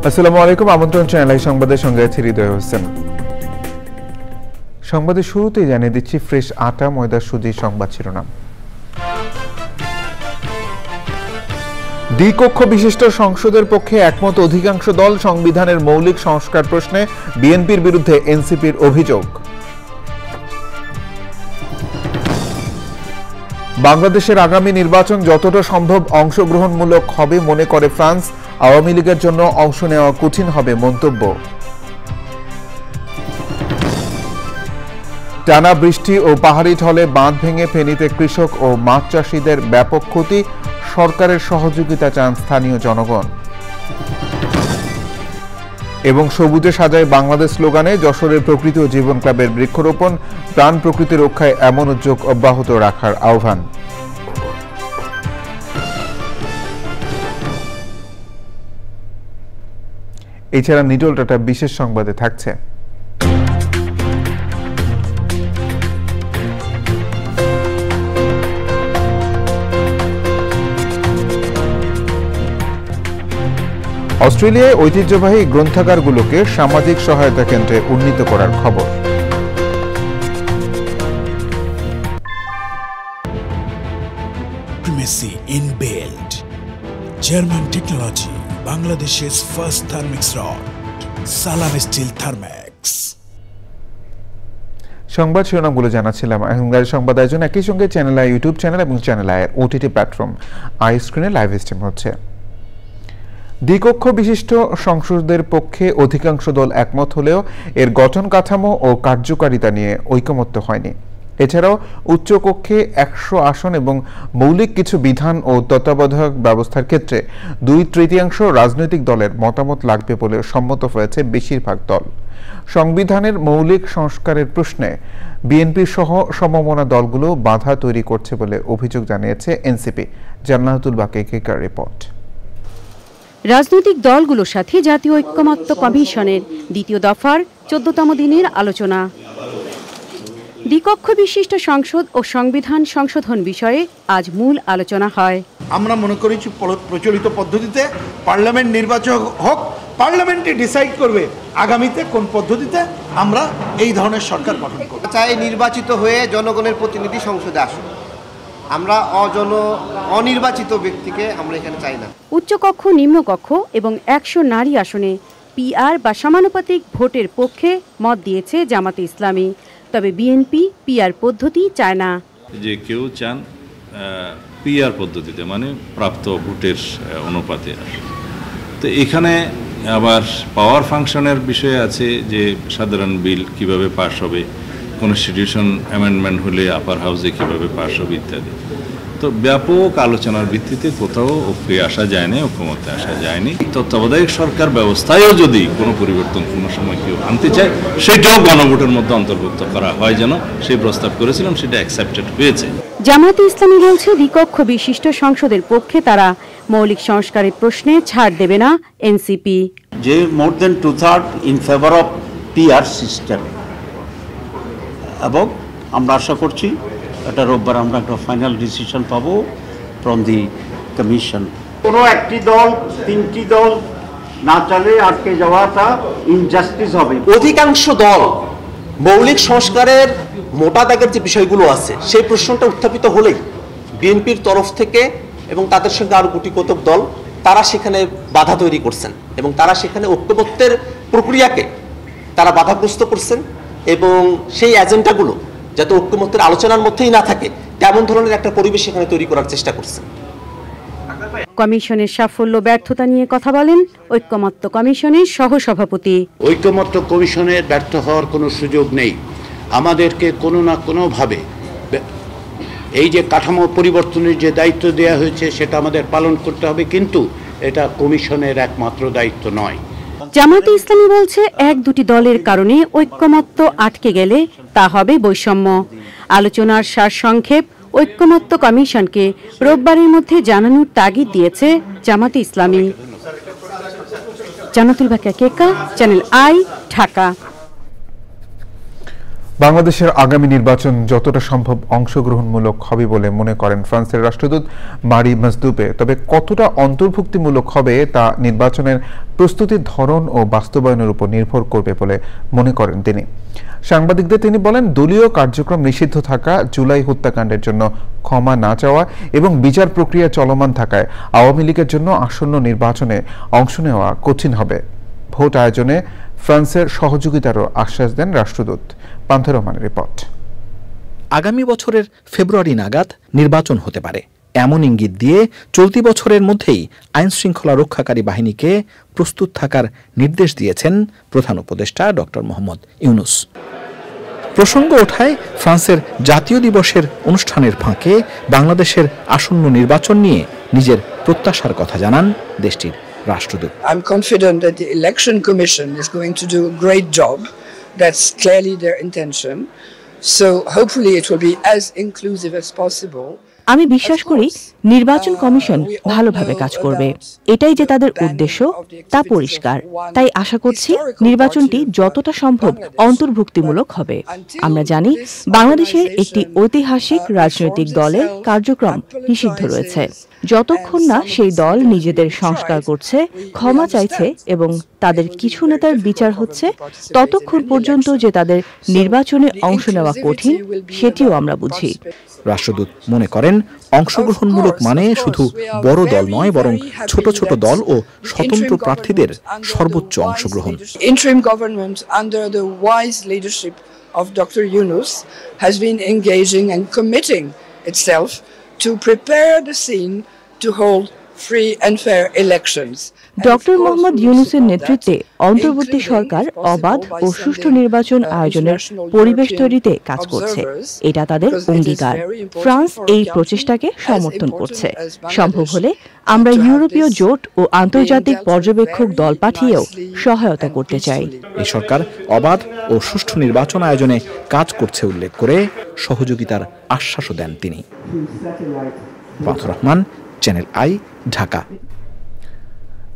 আসসালামু আলাইকুম। আমন্ত্রণ চ্যানেল সংবাদের সঙ্গে আছে হৃদয় হোসেন। সংবাদের শুরুতেই জানিয়ে দিচ্ছি ফ্রেশ আটা ময়দা সুজি সংবাদ শিরোনাম। দ্বিকক্ষ বিশিষ্ট সংসদের পক্ষে একমত অধিকাংশ দল। সংবিধানের মৌলিক সংস্কার প্রশ্নে বিএনপির বিরুদ্ধে এনসিপির অভিযোগ। বাংলাদেশের আগামী নির্বাচন যতটা সম্ভব অংশগ্রহণমূলক হবে মনে করে ফ্রান্স। আওয়ামী লীগের জন্য অংশ নেওয়া কঠিন হবে মন্তব্য। টানা বৃষ্টি ও পাহাড়ি ঢলে বাঁধ ভেঙে ফেনীতে কৃষক ও মাছ চাষিদের ব্যাপক ক্ষতি। সরকারের সহযোগিতা চান স্থানীয় জনগণ। এবং সবুজে সাজায় বাংলাদেশ স্লোগানে যশোরের প্রকৃতি ও জীবন ক্লাবের বৃক্ষরোপণ। প্রাণ প্রকৃতি রক্ষায় এমন উদ্যোগ অব্যাহত রাখার আহ্বান। এছাড়া নিটল টাটা বিশেষ সংবাদে থাকছে। অস্ট্রেলিয়ায় ঐতিহ্যবাহী গ্রন্থাগারগুলোকে সামাজিক সহায়তা কেন্দ্রে উন্নীত করার খবর। Primacy in build. German technology. Bangladesh's first thermix rod. Salam Steel Thermax. সংবাদ শিরোনামগুলো জানাচ্ছিলাম। এখনকার সংবাদ আয়োজন একই সঙ্গে চ্যানেল আই ইউটিউব চ্যানেল এবং channel I OTT platform I স্ক্রিনে লাইভ স্ট্রিম হচ্ছে। দ্বিকক্ষ বিশিষ্ট সংসদের পক্ষে অধিকাংশ দল একমত হলেও এর গঠন কাঠামো ও কার্যকারিতা নিয়ে ঐকমত্য হয়নি। এছাড়াও উচ্চকক্ষে 100 আসন এবং মৌলিক কিছু বিধান ও তত্ত্বাবধায়ক ব্যবস্থার ক্ষেত্রে 2/3 রাজনৈতিক দলের মতামত লাগবে বলে সম্মত হয়েছে বেশিরভাগ দল। সংবিধানের মৌলিক সংস্কারের প্রশ্নে বিএনপি সহ সমমনা দলগুলো বাধা তৈরি করছে বলে অভিযোগ জানিয়েছে এনসিপি। জান্নাতুল বাকের রিপোর্ট। রাজনৈতিক দলগুলোর সাথে জাতীয় ঐক্যমত্য কমিশনের দ্বিতীয় দফার 14তম দিনের আলোচনা। দ্বিকক্ষ বিশিষ্ট সংসদ ও সংবিধান সংশোধন বিষয়ে আজ মূল আলোচনা হয়। আমরা মনে করি প্রচলিত পদ্ধতিতে পার্লামেন্ট নির্বাচন হোক, পার্লামেন্টে ডিসাইড করবে আগামীতে কোন পদ্ধতিতে আমরা এই ধরনের সরকার গঠন করব। চাই নির্বাচিত হয়ে জনগণের প্রতিনিধি সংসদে আসুন। আমরা অনির্বাচিত ব্যক্তিকে আমরা এখানে চাই না। উচ্চকক্ষ নিম্নকক্ষ এবং 100 নারী আসনে পিআর বা সমানুপাতিক ভোটের পক্ষে মত দিয়েছে জামাতে ইসলামী। তবে বিএনপি পিআর পদ্ধতি চায় না। যে কেউ চান পিআর পদ্ধতিতে, মানে প্রাপ্ত ভোটের অনুপাতে। তো এখানে আবার পাওয়ার ফাংশনের বিষয় আছে, যে সাধারণ বিল কিভাবে পাস হবে, কনস্টিটিউশন অ্যামেন্ডমেন্ট হলে আপার হাউসে কিভাবে পাস হবে ইত্যাদি। তো ব্যাপক আলোচনার ভিত্তিতে কোথাও ঐক্যে আসা যায়নি, ঐক্যমত্যে আসা যায়নি। তত্ত্বাবধায়ক সরকার ব্যবস্থায়ও যদি কোনো পরিবর্তন কোনো সময় কেউ আনতে চায়, সেটাও গণভোটের মধ্যে অন্তর্ভুক্ত করা হয় যেন সেই প্রস্তাব করেছিলাম, সেটা অ্যাকসেপ্টেড হয়েছে। জামাতে ইসলামী বলছে দ্বিকক্ষ বিশিষ্ট সংসদের পক্ষে তারা মৌলিক সংস্কারের প্রশ্নে ছাড় দেবে না এনসিপি। যে more than 2/3 in favour of PR system, এবং আমরা আশা করছি এটা রোববার আমরা একটা ফাইনাল ডিসিশন পাবো ফ্রম দি কমিশন। কোনো একটি দল 3টি দল না চলে আটকে যাওয়াটা ইনজাস্টিস হবে। অধিকাংশ দল মৌলিক সংস্কারের মোটা দাগের যে বিষয়গুলো আছে সেই প্রশ্নটা উত্থাপিত হলেই বিএনপির তরফ থেকে এবং তাদের সঙ্গে আরো গুটি কতক দল তারা সেখানে বাধা তৈরি করছেন এবং তারা সেখানে ঐক্যমত্যের প্রক্রিয়াকে তারা বাধাগ্রস্ত করছেন এবং সেই এজেন্ডাগুলো যাতে ঐক্যমত্যের আলোচনার মধ্যেই না থাকে তেমন ধরনের একটা পরিবেশ এখানে তৈরি করার চেষ্টা করছেন। কমিশনের সাফল্য ব্যর্থতা নিয়ে কথা বলেন ঐক্যমত্য কমিশনের সহসভাপতি। ঐক্যমত্য কমিশনের ব্যর্থ হওয়ার কোনো সুযোগ নেই। আমাদেরকে কোনো না কোনোভাবে এই যে কাঠামো পরিবর্তনের যে দায়িত্ব দেওয়া হয়েছে সেটা আমাদের পালন করতে হবে, কিন্তু এটা কমিশনের একমাত্র দায়িত্ব নয়। জামাতে ইসলামী বলছে 1-2টি দলের কারণে ঐক্যমত্য আটকে গেলে তা হবে বৈষম্য। আলোচনার সারসংক্ষেপ ঐক্যমত্য কমিশনকে রোববারের মধ্যে জানানোর তাগিদ দিয়েছে জামাতে ইসলামী। জান্নাতুল বাকিয়া, চ্যানেল আই, ঢাকা। বাংলাদেশের আগামী নির্বাচন যতটা সম্ভব অংশগ্রহণমূলক হবে বলে মনে করেন ফ্রান্সের রাষ্ট্রদূত মারি মাজদুবে। তবে কতটা অন্তর্ভুক্তিমূলক হবে তা নির্বাচনের প্রস্তুতির ধরন ও বাস্তবায়নের উপর নির্ভর করবে বলে মনে করেন তিনি। সাংবাদিকদের তিনি বলেন, দলীয় কার্যক্রম নিষিদ্ধ থাকা, জুলাই হত্যাকাণ্ডের জন্য ক্ষমা না চাওয়া এবং বিচার প্রক্রিয়া চলমান থাকায় আওয়ামী লীগের জন্য আসন্ন নির্বাচনে অংশ নেওয়া কঠিন হবে। ভোট আয়োজনে ফ্রান্সের সহযোগিতারও আশ্বাস দেন রাষ্ট্রদূত। পান্থের রহমানের রিপোর্ট। আগামী বছরের ফেব্রুয়ারি নাগাদ নির্বাচন হতে পারে এমন ইঙ্গিত দিয়ে চলতি বছরের মধ্যেই আইন শৃঙ্খলা রক্ষাকারী বাহিনীকে প্রস্তুত থাকার নির্দেশ দিয়েছেন প্রধান উপদেষ্টা ডক্টর মোহাম্মদ ইউনূস। প্রসঙ্গ ওঠায় ফ্রান্সের জাতীয় দিবসের অনুষ্ঠানের ফাঁকে বাংলাদেশের আসন্ন নির্বাচন নিয়ে নিজের প্রত্যাশার কথা জানান দেশটির রাষ্ট্রদূত। I'm confident that the Election Commission is going to do a great job. That's clearly their intention. So hopefully it will be as inclusive as possible. আমি বিশ্বাস করি নির্বাচন কমিশন ভালোভাবে কাজ করবে। এটাই যে তাদের উদ্দেশ্য তা পরিষ্কার। তাই আশা করছি নির্বাচনটি যতটা সম্ভব অন্তর্ভুক্তিমূলক হবে। আমরা জানি বাংলাদেশের একটি ঐতিহাসিক রাজনৈতিক দলের কার্যক্রম নিষিদ্ধ রয়েছে। যতক্ষণ না সেই দল নিজেদের সংস্কার করছে, ক্ষমা চাইছে এবং তাদের কিছু নেতার বিচার হচ্ছে, ততক্ষণ পর্যন্ত যে তাদের নির্বাচনে অংশ নেওয়া কঠিন সেটিও আমরা বুঝি। রাষ্ট্রদূত মনে করেন অংশগ্রহণমূলক মানে শুধু বড় দল নয়, বরং ছোট ছোট দল ও স্বতন্ত্র প্রার্থীদের সর্বোচ্চ অংশগ্রহণ। Interim government under the wise leadership of Dr. Yunus has been engaging and committing itself to prepare the scene to hold free and fair elections. Doctor Mohammad ইউনূসের নেতৃত্বে অন্তর্বর্তী সরকার অবাধ ও সুষ্ঠু নির্বাচন আয়োজনের পরিবেশ তৈরিতে কাজ করছে। এটা তাদের অঙ্গীকার। ফ্রান্স এই প্রচেষ্টাকে সমর্থন করছে। সম্ভব হলে আমরা ইউরোপীয় জোট ও আন্তর্জাতিক পর্যবেক্ষক দল পাঠিয়েও সহায়তা করতে চাই। এই সরকার অবাধ ও সুষ্ঠু নির্বাচন আয়োজনে কাজ করছে উল্লেখ করে সহযোগিতার আশ্বাসও দেন তিনি। পান্থের রহমান, চ্যানেল আই, ঢাকা।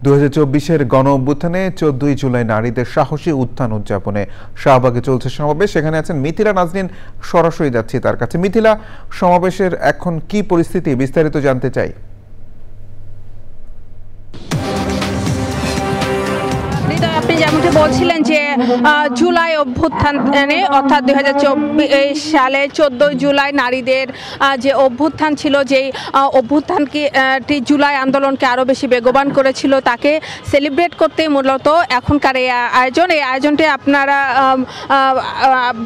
2024-এর গণ অভ্যুত্থানে 14 জুলাই নারীদের সাহসী উত্থান উদযাপনে শাহবাগে চলছে সমাবেশ। সেখানে আছেন মিথিলা নাজনীন, সরাসরি যাচ্ছি তার কাছে। মিথিলা, সমাবেশের এখন কি পরিস্থিতি, বিস্তারিত জানতে চাই। আপনি যেমনটি বলছিলেন যে জুলাই অভ্যুত্থানে অর্থাৎ 2024 সালে 14 জুলাই নারীদের যে অভ্যুত্থান ছিল, যেই অভ্যুত্থানটি জুলাই আন্দোলনকে আরও বেশি বেগবান করেছিল, তাকে সেলিব্রেট করতে মূলত এখনকার এই আয়োজন। এই আয়োজনটি আপনারা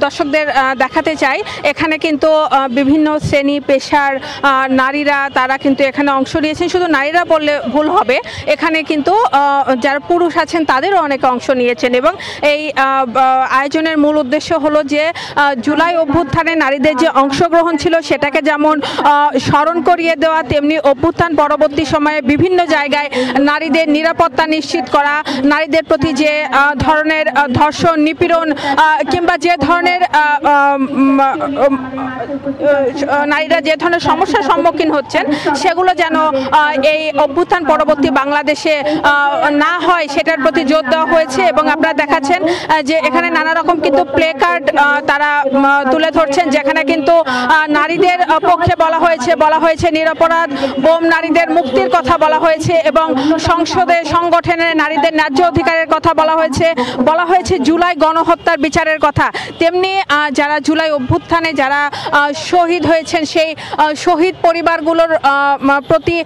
দর্শকদের দেখাতে চাই। এখানে কিন্তু বিভিন্ন শ্রেণী পেশার নারীরা তারা কিন্তু এখানে অংশ নিয়েছেন। শুধু নারীরা বললে ভুল হবে, এখানে কিন্তু যারা পুরুষ আছেন তাদেরও অনেক অংশ নিয়েছেন। এবং এই আয়োজনের মূল উদ্দেশ্য হলো যে জুলাই অভ্যুত্থানে নারীদের যে অংশগ্রহণ ছিল সেটাকে যেমন স্মরণ করিয়ে দেওয়া, তেমনি অভ্যুত্থান পরবর্তী সময়ে বিভিন্ন জায়গায় নারীদের নিরাপত্তা নিশ্চিত করা, নারীদের প্রতি যে ধরনের ধর্ষণ, নিপীড়ন কিংবা যে ধরনের নারীরা যে ধরনের সমস্যার সম্মুখীন হচ্ছেন সেগুলো যেন এই অভ্যুত্থান পরবর্তী বাংলাদেশে না হয় সেটার প্রতি জোর দেওয়া হয়েছে। এবং আপনারা দেখাচ্ছেন যে এখানে নানা রকম কিন্তু প্লে কার্ড তারা তুলে ধরছেন, যেখানে কিন্তু নারীদের পক্ষে বলা হয়েছে নিরপরাধ বোম নারীদের মুক্তির কথা বলা হয়েছে, এবং সংসদে সংগঠনে নারীদের ন্যায্য অধিকারের কথা বলা হয়েছে জুলাই গণহত্যার বিচারের কথা। তেমনি যারা জুলাই অভ্যুত্থানে যারা শহীদ হয়েছেন সেই শহীদ পরিবারগুলোর প্রতি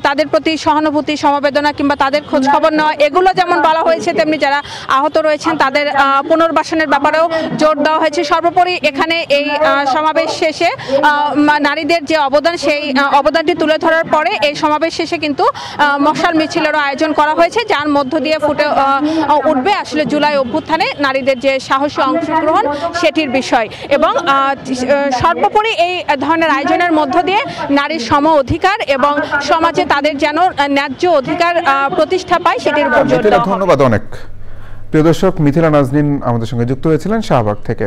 তাদের প্রতি সহানুভূতি, সমবেদনা কিংবা তাদের খোঁজ খবর নেওয়া, এগুলো যেমন বলা হয়েছে, তেমনি যারা আহত রয়েছেন তাদের পুনর্বাসনের ব্যাপারেও জোর দেওয়া হয়েছে। সর্বোপরি এখানে এই সমাবেশ শেষে নারীদের যে অবদান, সেই অবদানটি তুলে ধরার পরে এই সমাবেশ শেষে কিন্তু মশাল মিছিলেরও আয়োজন করা হয়েছে, যার মধ্য দিয়ে ফুটে উঠবে আসলে জুলাই অভ্যুত্থানে নারীদের যে সাহসী অংশগ্রহণ সেটির বিষয়। এবং সর্বোপরি এই ধরনের আয়োজনের মধ্য দিয়ে নারীর সম অধিকার এবং সমাজে তাদের যেন ন্যায্য অধিকার প্রতিষ্ঠা পায় সেটির উপর জোর দেওয়া। ধন্যবাদ অনেক। প্রিয় দর্শক, মিথিলা নাজনীন আমাদের সঙ্গে যুক্ত হয়েছিলেন শাহবাগ থেকে।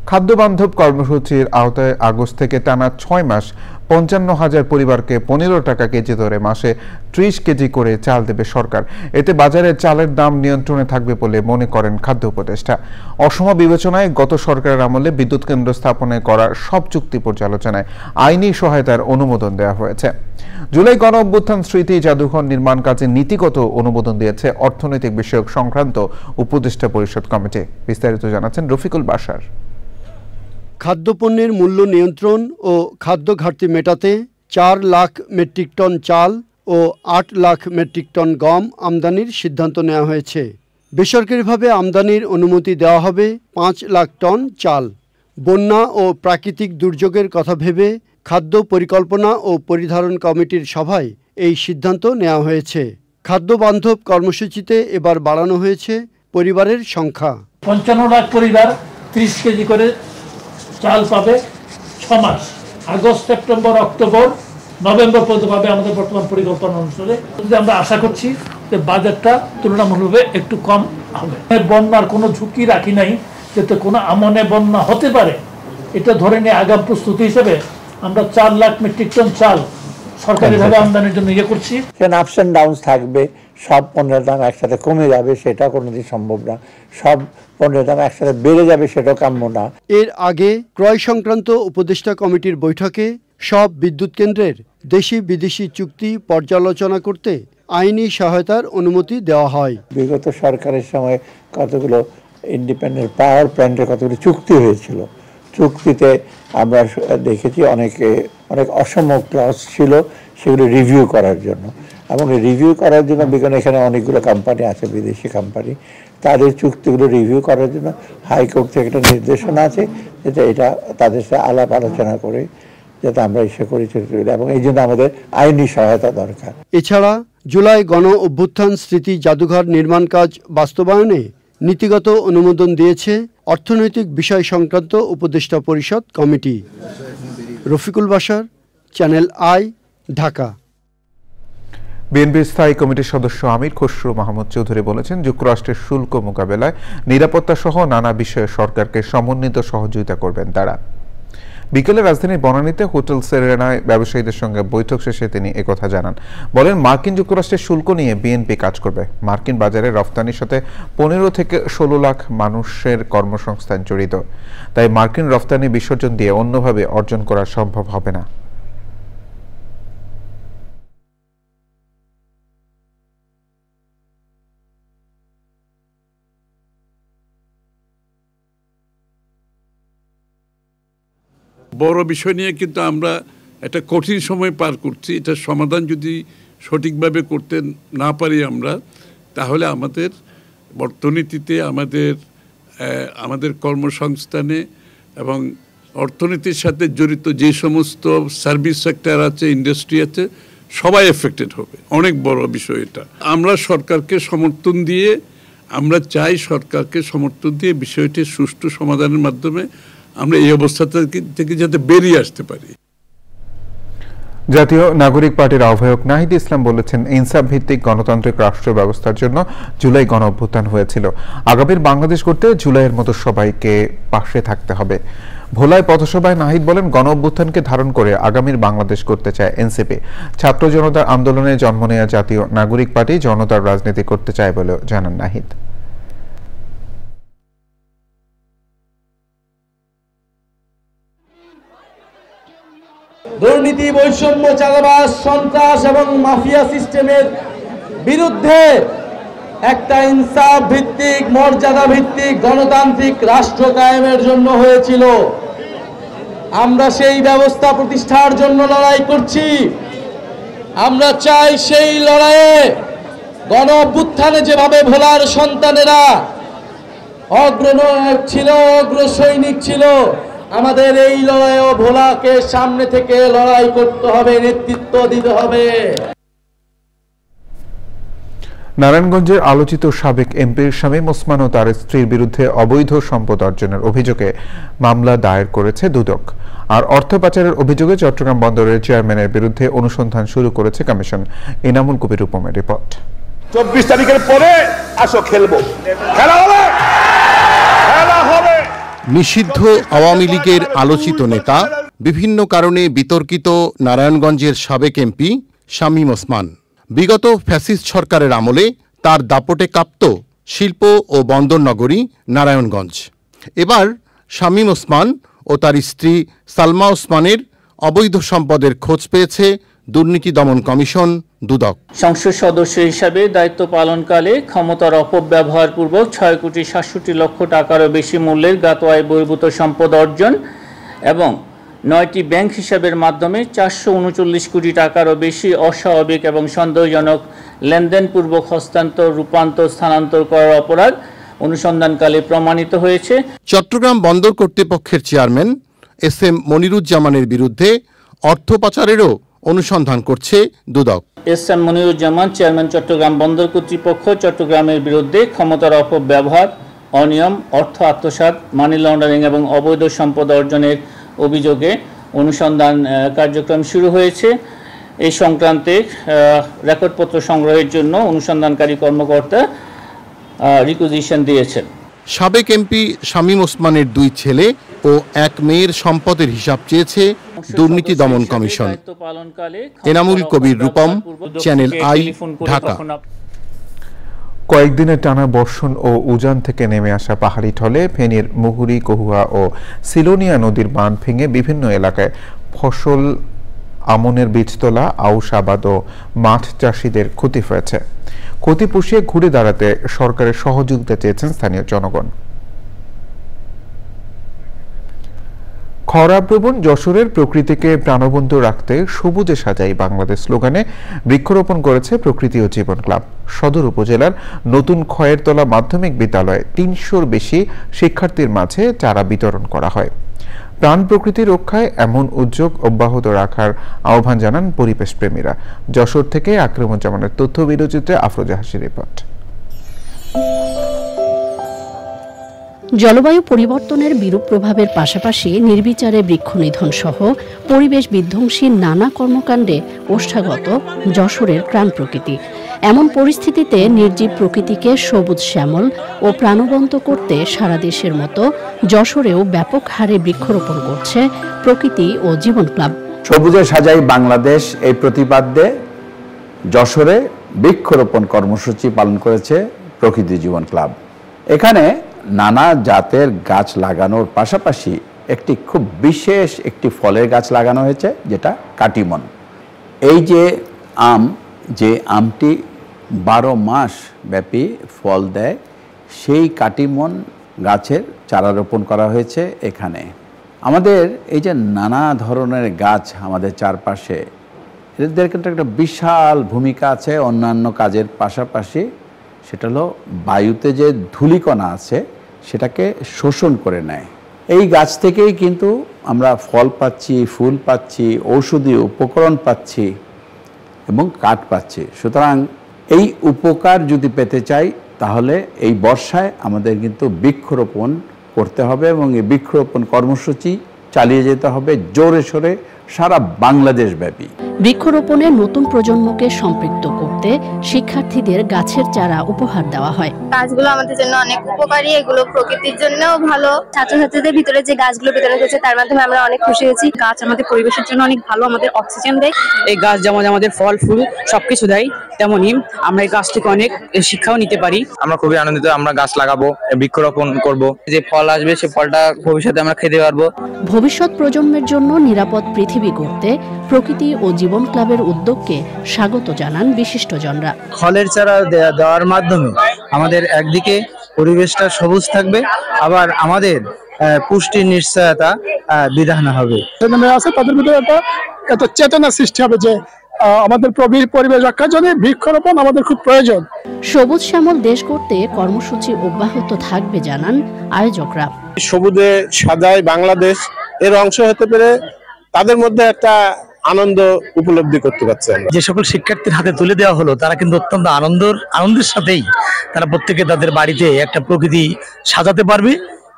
খাদ্য বান্ধব কর্মসূচির আওতায় আগস্ট থেকে টানা 6 মাস 55,000 পরিবারকে 15 টাকা কেজি ধরে মাসে 30 কেজি করে চাল দেবে সরকার। এতে বাজারে চালের দাম নিয়ন্ত্রণে থাকবে বলে মনে করেন খাদ্য উপদেষ্টা। অসম বিবেচনায় গত সরকারের আমলে বিদ্যুৎ কেন্দ্র স্থাপনে করা সব চুক্তি পর্যালোচনায় আইনি সহায়তার অনুমোদন দেওয়া হয়েছে। জুলাই গণ অভ্যুত্থান স্মৃতি জাদুঘর নির্মাণ কাজে নীতিগত অনুমোদন দিয়েছে অর্থনৈতিক বিষয়ক সংক্রান্ত উপদেষ্টা পরিষদ কমিটি। বিস্তারিত জানাচ্ছেন রফিকুল বাশার। খাদ্যপণ্যের মূল্য নিয়ন্ত্রণ ও খাদ্য ঘাটতি মেটাতে 4 লাখ মেট্রিক টন চাল ও 8 লাখ মেট্রিক টন গম আমদানির সিদ্ধান্ত নেওয়া হয়েছে। বেসরকারিভাবে আমদানির অনুমতি দেওয়া হবে 5 লাখ টন চাল। বন্যা ও প্রাকৃতিক দুর্যোগের কথা ভেবে খাদ্য পরিকল্পনা ও পরিধারণ কমিটির সভায় এই সিদ্ধান্ত নেওয়া হয়েছে। খাদ্য বান্ধব কর্মসূচিতে এবার বাড়ানো হয়েছে পরিবারের সংখ্যা। 55 লাখ পরিবার 30 কেজি করে চাল পাবে 6 মাস, আগস্ট, সেপ্টেম্বর, অক্টোবর, নভেম্বর পর্যন্ত পাবে আমাদের বর্তমান পরিকল্পনা অনুসারে। আমরা আশা করছি যে বাজেটটা তুলনামূলকভাবে একটু কম হবে। বন্যার কোনো ঝুঁকি রাখি নাই, যাতে কোনো আমনে বন্যা হতে পারে এটা ধরে নিয়ে আগাম প্রস্তুতি হিসেবে আমরা 4 লাখ মেট্রিক টন চাল সরকারিভাবে আমদানির জন্য করছি। আপস অ্যান্ড ডাউনস থাকবে, সব পণ্যের দাম একসাথে কমে যাবে সেটা কোনোদিন সম্ভব না, সব পণ্যের দাম একসাথে বেড়ে যাবে সেটাও কাম্য না। এর আগে ক্রয় সংক্রান্ত উপদেষ্টা কমিটির বৈঠকে সব বিদ্যুৎ কেন্দ্রের দেশি বিদেশি চুক্তি পর্যালোচনা করতে আইনি সহায়তার অনুমতি দেওয়া হয়। বিগত সরকারের সময় কতগুলো ইন্ডিপেন্ডেন্ট পাওয়ার প্ল্যান্টের কতগুলো চুক্তি হয়েছিল, চুক্তিতে আমরা দেখেছি অনেক অসম ক্লজ ছিল, সেগুলো রিভিউ করার জন্য। এবং রিভিউ করার জন্য বিজ্ঞান এখানে অনেকগুলো কোম্পানি আছে, বিদেশি কোম্পানি, তাদের চুক্তিগুলো রিভিউ করার জন্য হাইকোর্ট থেকে একটা নির্দেশনা আছে, যাতে এটা তাদের সাথে আলাপ আলোচনা করে যাতে আমরা ইস্যু করি, এবং এই জন্য আমাদের আইনি সহায়তা দরকার। এছাড়া জুলাই গণ অভ্যুত্থান স্মৃতি জাদুঘর নির্মাণ কাজ বাস্তবায়নে নীতিগত অনুমোদন দিয়েছে অর্থনৈতিক বিষয় সংক্রান্ত উপদেষ্টা পরিষদ committee. Rafiqul Bashar, channel I, Dhaka. বিএনপির স্থায়ী কমিটির সদস্য আমির খসরু মাহমুদ চৌধুরী বলেছেন, যুক্তরাষ্ট্রের শুল্ক মোকাবেলায় নিরাপত্তা সহ নানা বিষয়ে সরকারকে সমন্বিত সহযোগিতা করবেন তারা। বিকেলে রাজধানীর বনানীতে হোটেল সেরেনায় ব্যবসায়ীদের সঙ্গে বৈঠক শেষে তিনি একথা জানান। বলেন, মার্কিন যুক্তরাষ্ট্রের শুল্ক নিয়ে বিএনপি কাজ করবে। মার্কিন বাজারে রফতানির সাথে 15 থেকে 16 লাখ মানুষের কর্মসংস্থান জড়িত, তাই মার্কিন রফতানি বিসর্জন দিয়ে অন্যভাবে অর্জন করা সম্ভব হবে না। বড় বিষয় নিয়ে কিন্তু আমরা একটা কঠিন সময় পার করছি। এটার সমাধান যদি সঠিকভাবে করতে না পারি আমরা, তাহলে আমাদের অর্থনীতিতে, আমাদের কর্মসংস্থানে এবং অর্থনীতির সাথে জড়িত যে সমস্ত সার্ভিস সেক্টর আছে, ইন্ডাস্ট্রি আছে, সবাই এফেক্টেড হবে। অনেক বড় বিষয় এটা। আমরা সরকারকে সমর্থন দিয়ে, আমরা চাই সরকারকে সমর্থন দিয়ে বিষয়টির সুষ্ঠু সমাধানের মাধ্যমে আমরা এই অবস্থা থেকে যাতে বেরিয়ে আসতে পারি। জাতীয় নাগরিক পার্টির আহ্বায়ক নাহিদ ইসলাম বলেছেন, ইনসাফ ভিত্তিক গণতান্ত্রিক রাষ্ট্র ব্যবস্থার জন্য জুলাই গণ অভ্যুত্থান হয়েছিল। আগামীর বাংলাদেশ করতে জুলাইয়ের মতো সবাইকে পাশে থাকতে হবে। ভোলায় পথসভায় নাহিদ বলেন, গণ অভ্যুত্থানকে ধারণ করে আগামীর বাংলাদেশ করতে চায় এনসিপি। ছাত্র জনতার আন্দোলনে জন্ম নেওয়া জাতীয় নাগরিক পার্টি জনতার রাজনীতি করতে চায় বলে জানান নাহিদ। দুর্নীতি, বৈষম্য, চাঁদাবাজ, সন্ত্রাস এবং মাফিয়া সিস্টেমের বিরুদ্ধে একটা ইনসাফ ভিত্তিক, মর্যাদা ভিত্তিক গণতান্ত্রিক রাষ্ট্র কায়েমের জন্য হয়েছিল। আমরা সেই ব্যবস্থা প্রতিষ্ঠার জন্য লড়াই করছি। আমরা চাই সেই লড়াইয়ে গণ অভ্যুত্থানে যেভাবে ভোলার সন্তানেরা অগ্রনায়ক ছিল, অগ্রসৈনিক ছিল, আমাদের এই লড়াইও ভোলাকে সামনে থেকে লড়াই করতে হবে, নেতৃত্ব দিতে হবে। নারায়ণগঞ্জের আলোচিত সাবেক এমপির শামীম ওসমান ও তার স্ত্রীর বিরুদ্ধে অবৈধ সম্পদ অর্জনের অভিযোগে মামলা দায়ের করেছে দুদক। আর অর্থ পাচারের অভিযোগে চট্টগ্রাম বন্দরের চেয়ারম্যানের বিরুদ্ধে অনুসন্ধান শুরু করেছে কমিশন। এনামুল কবির উপমের রিপোর্ট। 24 তারিখের পরে আসো খেলবো, খেলা হবে, খেলা হবে। নিষিদ্ধ আওয়ামী লীগের আলোচিত নেতা বিভিন্ন কারণে বিতর্কিত নারায়ণগঞ্জের সাবেক এমপি শামীম ওসমান। বিগত ফ্যাসিস্ট সরকারের আমলে তার দাপটে কাঁপত শিল্প ও বন্দর নগরী নারায়ণগঞ্জ। এবার শামীম ওসমান ও তার স্ত্রী সালমা ওসমানের অবৈধ সম্পদের খোঁজ পেয়েছে দুর্নীতি দমন কমিশন দুদক। সংসদ সদস্য হিসাবে দায়িত্ব পালনকালে ক্ষমতার অপব্যবহারপূর্বক ৬,৬৭,০০,০০০ টাকারও বেশি মূল্যের জ্ঞাত আয় বহির্ভূত সম্পদ অর্জন এবং ৯টি ব্যাংক হিসাবের মাধ্যমে ৪৩৯ কোটি টাকারও বেশি অস্বাভাবিক এবং সন্দেহজনক লেনদেনপূর্বক হস্তান্তর, রূপান্তর, স্থানান্তর করার অপরাধ অনুসন্ধানকালে প্রমাণিত হয়েছে। চট্টগ্রাম বন্দর কর্তৃপক্ষের চেয়ারম্যান এস.এম. মনিরুজ্জামানের বিরুদ্ধে অর্থ পাচারেরও অনুসন্ধান করছে দুদক। এস.এম. মনিরুজ্জামান, চেয়ারম্যান, চট্টগ্রাম বন্দর কর্তৃপক্ষ, চট্টগ্রামের বিরুদ্ধে ক্ষমতার অপব্যবহার, অনিয়ম, অর্থ আত্মসাৎ, মানি লন্ডারিং এবং অবৈধ সম্পদ অর্জনের অভিযোগে অনুসন্ধান কার্যক্রম শুরু হয়েছে। এই সংক্রান্তে রেকর্ডপত্র সংগ্রহের জন্য অনুসন্ধানকারী কর্মকর্তা রিকুইজিশন দিয়েছেন। সাবেক এমপি শামীম ওসমানের 2 ছেলে ও 1 মেয়ের সম্পদের হিসাব চেয়েছে দুর্নীতি দমন commission. Enamul Kabir Rupam, channel I, Dhaka. কয়েকদিনের টানা বর্ষণ ও উজান থেকে নেমে আসা পাহাড়ি ঢলে ফেনীর মুহুরী, কহুয়া ও সিলোনিয়া নদীর বাঁধ ভেঙে বিভিন্ন এলাকায় ফসল, আমনের বীজতলা, আউশ আবাদ ও মাছ চাষিদের ক্ষতি হয়েছে। ক্ষতি পুষিয়ে ঘুরে দাঁড়াতে সরকারের সহযোগিতা চেয়েছেন স্থানীয় জনগণ। খরাপ্রবণ যশোরের প্রকৃতিকে প্রাণবন্ত রাখতে সবুজে সাজাই বাংলাদেশ স্লোগানে বৃক্ষরোপণ করেছে প্রকৃতি ও জীবন ক্লাব। সদর উপজেলার নতুন খয়েরতলা মাধ্যমিক বিদ্যালয়ে ৩০০-র বেশি শিক্ষার্থীর মাঝে চারা বিতরণ করা হয়। প্রাণ প্রকৃতি রক্ষায় এমন উদ্যোগ অব্যাহত রাখার আহ্বান জানান পরিবেশ প্রেমীরা। যশোর থেকে আকরামুজ্জামানের তথ্য ভিডিওচিত্রে আফরোজা হাসির রিপোর্ট। জলবায়ু পরিবর্তনের বিরূপ প্রভাবের পাশাপাশি নির্বিচারে বৃক্ষনিধন সহ পরিবেশ বিধ্বংসী নানা কর্মকাণ্ডে ওষ্ঠাগত যশোরের প্রাণ প্রকৃতি। এমন পরিস্থিতিতে নির্জীব প্রকৃতিকে সবুজ শ্যামল ও প্রাণবন্ত করতে সারা দেশের মতো যশোরেও ব্যাপক হারে বৃক্ষরোপণ করছে প্রকৃতি ও জীবন ক্লাব। সবুজে সাজাই বাংলাদেশ এই প্রতিপাদ্যে যশোরে বৃক্ষরোপণ কর্মসূচি পালন করেছে প্রকৃতি জীবন ক্লাব। এখানে নানা জাতের গাছ লাগানোর পাশাপাশি একটি খুব বিশেষ একটি ফলের গাছ লাগানো হয়েছে, যেটা কাটিমন। এই যে আমটি 12 মাস ব্যাপী ফল দেয়, সেই কাটিমন গাছের চারা রোপণ করা হয়েছে এখানে। আমাদের এই যে নানা ধরনের গাছ আমাদের চারপাশে, এদের কিন্তু একটা বিশাল ভূমিকা আছে অন্যান্য কাজের পাশাপাশি। সেটা হলো বায়ুতে যে ধূলিকণা আছে সেটাকে শোষণ করে নেয়। এই গাছ থেকেই কিন্তু আমরা ফল পাচ্ছি, ফুল পাচ্ছি, ঔষধি উপকরণ পাচ্ছি এবং কাঠ পাচ্ছি। সুতরাং এই উপকার যদি পেতে চাই তাহলে এই বর্ষায় আমাদের কিন্তু বৃক্ষরোপণ করতে হবে এবং এই বৃক্ষরোপণ কর্মসূচি চালিয়ে যেতে হবে জোরে সোরে সারা বাংলাদেশ ব্যাপী। বৃক্ষরোপণে নতুন প্রজন্মকে সম্পৃক্ত করতে শিক্ষার্থীদের গাছের চারা উপহার দেওয়া হয়। গাছগুলো আমাদের জন্য অনেক উপকারী, এগুলো প্রকৃতির জন্যও ভালো। ছাত্রছাত্রীদের ভিতরে যে গাছগুলো বিতরণ করেছে তার মাধ্যমে আমরা অনেক খুশি হয়েছি। গাছ আমাদের পরিবেশের জন্য অনেক ভালো, আমাদের অক্সিজেন দেয়। এই গাছ যেমন আমাদের ফল ফুল সবকিছু দেয়, তেমনই আমরা এই গাছ থেকে অনেক শিক্ষাও নিতে পারি। আমরা খুবই আনন্দিত, আমরা গাছ লাগাবো, বৃক্ষরোপণ করব, যে ফল আসবে সে ফলটা ভবিষ্যতে আমরা খেতে পারবো। ভবিষ্যৎ প্রজন্মের জন্য নিরাপদ পৃথিবী গড়তে প্রকৃতি ও জীবন ক্লাবের উদ্যোগকে স্বাগত জানান বিশিষ্টজনরা। ফলের চারা দেওয়ার মাধ্যমে আমাদের একদিকে পরিবেশটা সবুজ থাকবে, আবার আমাদের পুষ্টির নিশ্চয়তা বিধান হবে। তাদের ভিতরে একটা চেতনা সৃষ্টি হবে যে আমাদের পরিবেশ রক্ষার জন্য বৃক্ষরোপণ আমাদের খুব প্রয়োজন। সবুজ শ্যামল দেশ করতে কর্মসূচি অব্যাহত থাকবে জানান আয়োজকরা। সবুজে সাজায় বাংলাদেশ এর অংশ হতে পেরে তাদের মধ্যে একটা আনন্দ উপলব্ধি করতে পারছে। যে সকল শিক্ষার্থীর হাতে তুলে দেওয়া হলো তারা কিন্তু অত্যন্ত আনন্দের সাথেই তারা প্রত্যেকে তাদের বাড়িতে একটা প্রকৃতি সাজাতে পারবে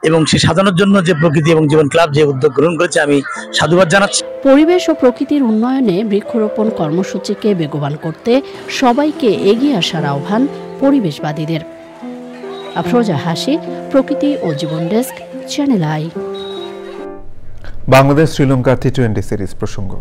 এবং সে সাজানোর জন্য যে প্রকৃতি এবং জীবন ক্লাব যে উদ্যোগ গ্রহণ করেছে আমি সাধুবাদ জানাচ্ছি। পরিবেশ ও প্রকৃতির উন্নয়নে বৃক্ষরোপণ কর্মসূচিকে বেগবান করতে সবাইকে এগিয়ে আসার আহ্বান পরিবেশবাদীদের। আফরোজা হাসি, প্রকৃতি ও জীবন desk, channel I. Bangladesh Sri Lanka টি-20 সিরিজ প্রসঙ্গ।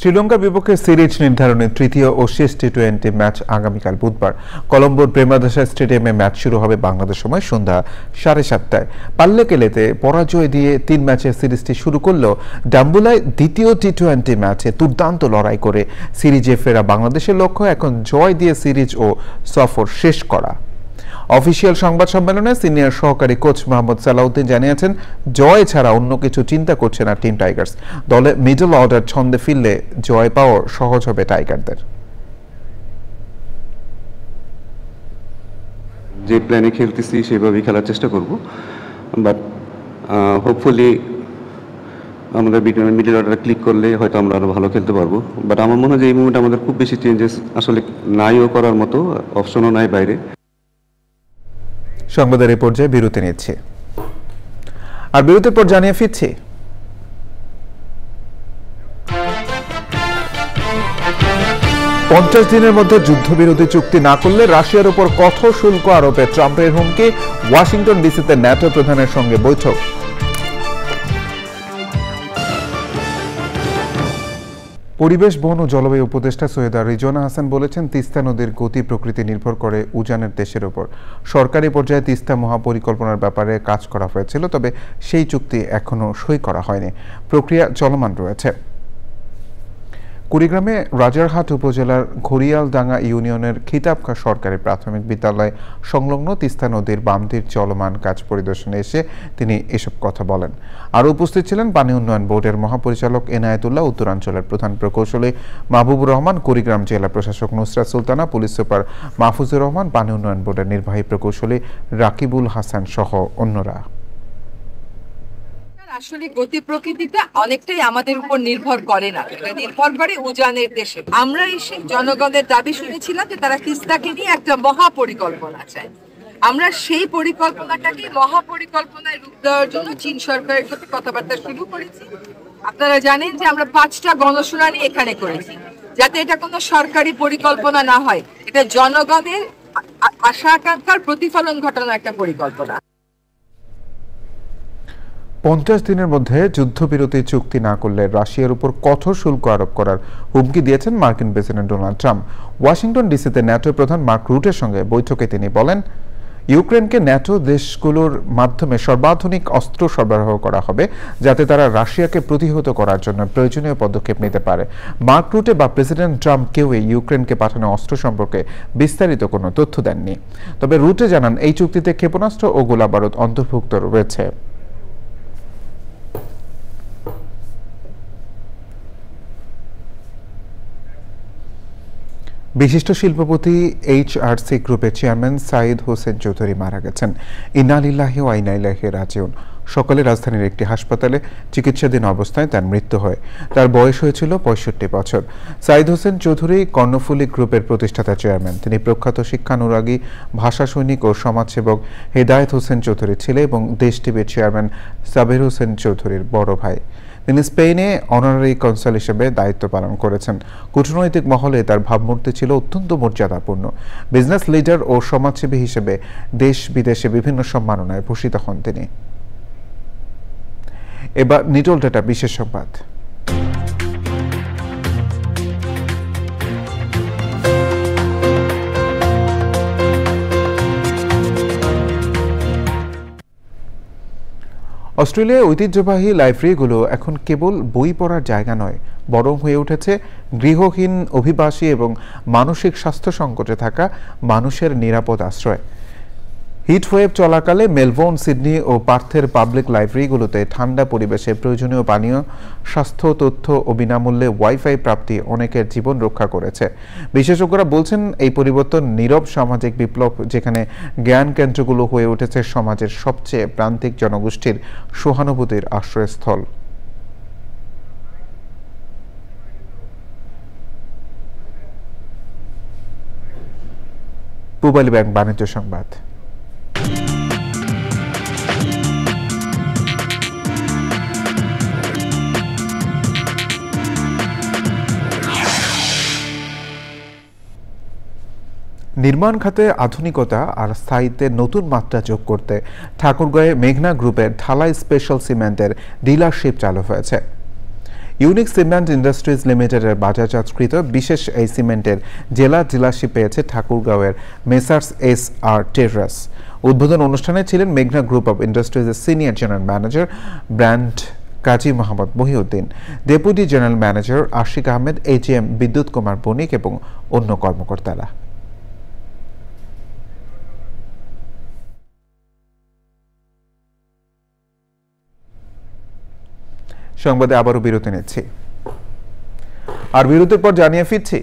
শ্রীলঙ্কার বিপক্ষে সিরিজ নির্ধারণে তৃতীয় ও শেষ টি-20 ম্যাচ আগামীকাল বুধবার কলম্বোর প্রেমাদাসা স্টেডিয়ামে ম্যাচ শুরু হবে বাংলাদেশ সময় সন্ধ্যা 7:30টায়। পাল্লেকেলেতে পরাজয় দিয়ে 3 ম্যাচের সিরিজটি শুরু করলেও ডাম্বুলায় দ্বিতীয় টি-20 ম্যাচে দুর্দান্ত লড়াই করে সিরিজে ফেরা বাংলাদেশের লক্ষ্য এখন জয় দিয়ে সিরিজ ও সফর শেষ করা। অফিসিয়াল সংবাদ সম্মেলনে সিনিয়র সহকারী কোচ মোহাম্মদ সালাউদ্দিন জানিয়েছেন, জয় ছাড়া অন্য কিছু চিন্তা করছে না টিম টাইগার্স। দলে মিডল অর্ডার ছন্দে ফিরলে জয় পাওয়া সহজ হবে টাইগারদের। যে প্ল্যানে খেলতেছি সেভাবেই খেলার চেষ্টা করব, বাট হোপফুলি আমাদের মিডল অর্ডার ক্লিক করলে হয়তো আমরা আরো ভালো খেলতে পারবো। বাট আমার মনে হয় যে এই মুহূর্তে আমাদের খুব বেশি চেঞ্জেস আসলে নাইও করার মতো, অপশনও নাই বাইরে। সংবাদের এই পর্যায়ে বিরতি নিচ্ছে, আর বিরতির পর জানিয়ে ফিরছি। 50 দিনের মধ্যে যুদ্ধবিরতি চুক্তি না করলে রাশিয়ার উপর কঠোর শুল্ক আরোপে ট্রাম্পের হুমকি। ওয়াশিংটন ডিসিতে ন্যাটো প্রধানের সঙ্গে বৈঠক। পরিবেশ, বন ও জলবায়ু উপদেষ্টা সৈয়দা রিজওয়ানা হাসান বলেছেন, তিস্তা নদীর গতি প্রকৃতি নির্ভর করে উজানের দেশের উপর। সরকারি পর্যায়ে তিস্তা মহাপরিকল্পনার ব্যাপারে কাজ করা হয়েছিল, তবে সেই চুক্তি এখনো সই করা হয়নি, প্রক্রিয়া চলমান রয়েছে। কুড়িগ্রামে রাজারহাট উপজেলার ঘড়িয়ালডাঙ্গা ইউনিয়নের খিতাবখা সরকারি প্রাথমিক বিদ্যালয় সংলগ্ন তিস্তা নদীর বামটির চলমান কাজ পরিদর্শনে এসে তিনি এসব কথা বলেন। আরও উপস্থিত ছিলেন পানি উন্নয়ন বোর্ডের মহাপরিচালক এনায়েতুল্লাহ, উত্তরাঞ্চলের প্রধান প্রকৌশলী মাহবুবুর রহমান, কুড়িগ্রাম জেলা প্রশাসক নুসরাত সুলতানা, পুলিশ সুপার মাহফুজুর রহমান, পানি উন্নয়ন বোর্ডের নির্বাহী প্রকৌশলী রাকিবুল হাসান সহ অন্যরা। আসলে গতি প্রকৃতিটা অনেকটাই আমাদের উপর নির্ভর করে না, নির্ভর করে উজানের দেশে। আমরা এসে জনগণের দাবি শুনেছিলাম যে তারা তিস্তাকে নিয়ে একটা মহাপরিকল্পনা চায়। আমরা সেই পরিকল্পনাটাকে মহাপরিকল্পনায় রূপ দেওয়ার জন্য চীন সরকারের সাথে কথাবার্তা শুরু করেছি। আপনারা জানেন যে আমরা 5টা গণশুনানি এখানে করেছি, যাতে এটা কোনো সরকারি পরিকল্পনা না হয়, এটা জনগণের আশা আকাঙ্ক্ষার প্রতিফলন ঘটানো একটা পরিকল্পনা। 50 দিনের মধ্যে যুদ্ধবিরতি চুক্তি না করলে রাশিয়ার উপর কঠোর শুল্ক আরোপ করার হুমকি দিয়েছেন মার্কিন প্রেসিডেন্ট ডোনাল্ড ট্রাম্প। ওয়াশিংটন ডিসিতে ন্যাটো প্রধান মার্ক রুটের সঙ্গে বৈঠকে তিনি বলেন, ইউক্রেনকে ন্যাটো দেশগুলোর মাধ্যমে সর্বাধুনিক অস্ত্র সরবরাহ করা হবে, যাতে তারা রাশিয়াকে প্রতিহত করার জন্য প্রয়োজনীয় পদক্ষেপ নিতে পারে। মার্ক রুটে বা প্রেসিডেন্ট ট্রাম্প কেউই ইউক্রেনকে পাঠানো অস্ত্র সম্পর্কে বিস্তারিত কোনো তথ্য দেননি। তবে রুটে জানান, এই চুক্তিতে ক্ষেপণাস্ত্র ও গোলাবারুদ অন্তর্ভুক্ত রয়েছে। বিশিষ্ট শিল্পপতি HRC গ্রুপের চেয়ারম্যান সাইদ হোসেন চৌধুরী মারা গেছেন। ইন্না লিল্লাহি ওয়া ইন্না ইলাইহি রাজিউন। সকালে রাজধানীর একটি হাসপাতালে চিকিৎসাধীন অবস্থায় তার মৃত্যু হয়। তার বয়স হয়েছিল 65 বছর। সাইদ হোসেন চৌধুরী কর্ণফুলী গ্রুপের প্রতিষ্ঠাতা চেয়ারম্যান। তিনি প্রখ্যাত শিক্ষানুরাগী, ভাষা সৈনিক ও সমাজসেবক হেদায়েত হোসেন চৌধুরীর ছেলে এবং দেশ টিভির চেয়ারম্যান সাবের হোসেন চৌধুরীর বড় ভাই। তিনি স্পেনে অনারারি কনসাল হিসেবে দায়িত্ব পালন করেছেন। কূটনৈতিক মহলে তার ভাবমূর্তি ছিল অত্যন্ত মর্যাদাপূর্ণ। বিজনেস লিডার ও সমাজসেবী হিসেবে দেশ বিদেশে বিভিন্ন সম্মাননায় ভূষিত হন তিনি। এবার নিটল ডেটা বিশেষ সংবাদ। অস্ট্রেলিয়ায় ঐতিহ্যবাহী লাইব্রেরিগুলো এখন কেবল বই পড়ার জায়গা নয়, বরং হয়ে উঠেছে গৃহহীন, অভিবাসী এবং মানসিক স্বাস্থ্য সংকটে থাকা মানুষের নিরাপদ আশ্রয়। হিটওয়েভ চলাকালে মেলবোর্ন, সিডনি ও পার্থের পাবলিক লাইব্রেরিগুলোতে ঠান্ডা পরিবেশে প্রয়োজনীয় পানীয়, স্বাস্থ্য তথ্য ও বিনামূল্যে ওয়াইফাই প্রাপ্তি অনেকের জীবন রক্ষা করেছে। বিশেষজ্ঞরা বলছেন, এই পরিবর্তন নীরব সামাজিক বিপ্লব, যেখানে জ্ঞান কেন্দ্রগুলো হয়ে উঠেছে সমাজের সবচেয়ে প্রান্তিক জনগোষ্ঠীর সহানুভূতির আশ্রয়স্থল। পূবালী ব্যাংক বাণিজ্য সংবাদ। নির্মাণ খাতে আধুনিকতা আর স্থায়িত্বের নতুন মাত্রা যোগ করতে ঠাকুরগাঁয়ে মেঘনা গ্রুপের ঢালাই স্পেশাল সিমেন্টের ডিলারশিপ চালু হয়েছে। ইউনিক সিমেন্ট ইন্ডাস্ট্রিজ লিমিটেডের বাজারজাতকৃত বিশেষ এই সিমেন্টের জেলা ডিলারশিপ পেয়েছে ঠাকুরগাঁওয়ের মেসার্স SR টেরাস। উদ্বোধন অনুষ্ঠানে ছিলেন মেঘনা গ্রুপ অব ইন্ডাস্ট্রিজের senior general manager brand Kazi Mohammad Mohiuddin, deputy general manager Ashiq Ahmed, AGM Bidyut Kumar বণিক এবং অন্য কর্মকর্তারা। সংবাদে আবারও বিরতি নিচ্ছি, আর বিরতির পর জানিয়ে ফিরছি।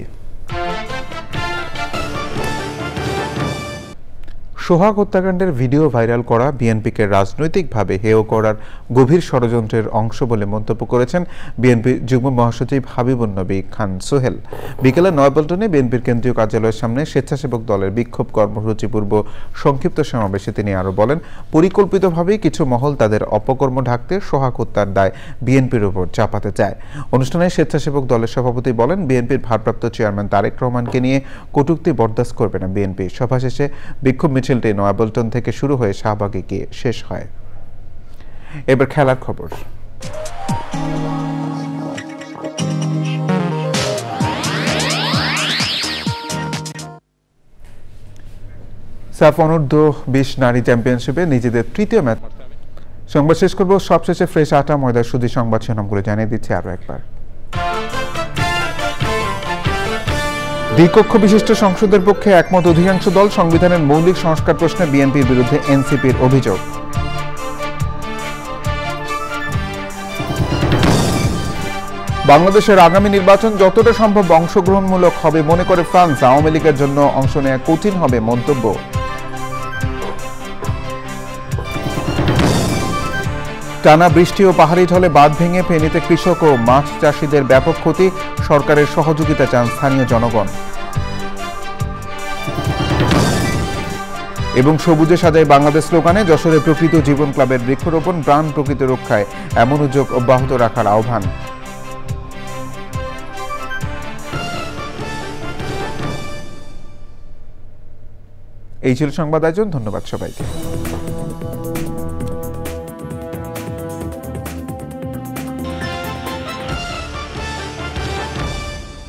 সোহাগ হত্যাকাণ্ডের ভিডিও ভাইরাল করা বিএনপিকে রাজনৈতিকভাবে হেয় করার গভীর ষড়যন্ত্রের অংশ বলে মন্তব্য করেছেন বিএনপি যুগ্ম মহাসচিব হাবিবুন নবী খান সোহেল। বিকেলে নয়াপল্টনে বিএনপির কেন্দ্রীয় কার্যালয়ের সামনে স্বেচ্ছাসেবক দলের বিক্ষোভ কর্মসূচি পূর্ব সংক্ষিপ্ত সমাবেশে তিনি আরও বলেন, পরিকল্পিতভাবেই কিছু মহল তাদের অপকর্ম ঢাকতে সোহাগ হত্যার দায় বিএনপির উপর চাপাতে চায়। অনুষ্ঠানে স্বেচ্ছাসেবক দলের সভাপতি বলেন, বিএনপির ভারপ্রাপ্ত চেয়ারম্যান তারেক রহমানকে নিয়ে কটূক্তি বরদাস্ত করবে না বিএনপি। সভা শেষে বিক্ষোভ মিছিলটি নয়াপল্টন থেকে শুরু হয়ে শাহবাগে গিয়ে শেষ হয়। এবার খেলার খবর। সাফ অনূর্ধ্ব 20 নারী চ্যাম্পিয়নশিপে নিজেদের তৃতীয় ম্যাচ। সংবাদ শেষ করব সবশেষে ফ্রেশ আটা ময়দার সুধী সংবাদ শিরোনামগুলো জানিয়ে দিচ্ছি আরো একবার। দ্বিকক্ষ বিশিষ্ট সংসদের পক্ষে একমত অধিকাংশ দল। সংবিধানের মৌলিক সংস্কার প্রশ্নে বিএনপির বিরুদ্ধে এনসিপির অভিযোগ। বাংলাদেশের আগামী নির্বাচন যতটা সম্ভব অংশগ্রহণমূলক হবে মনে করে ফ্রান্স। আওয়ামী লীগের জন্য অংশ নেওয়া কঠিন হবে মন্তব্য। টানা বৃষ্টি ও পাহাড়ি ঢলে বাঁধ ভেঙে ফেনীতে কৃষক ও মাছ চাষিদের ব্যাপক ক্ষতি। সরকারের সহযোগিতা চান স্থানীয় জনগণ। এবং সবুজে সাজায় বাংলাদেশ স্লোগানে যশোরে প্রকৃত জীবন ক্লাবের বৃক্ষরোপণ। প্রাণ প্রকৃতি রক্ষায় এমন উদ্যোগ অব্যাহত রাখার আহ্বান। এই ছিল সংবাদ আয়োজন। ধন্যবাদ সবাইকে।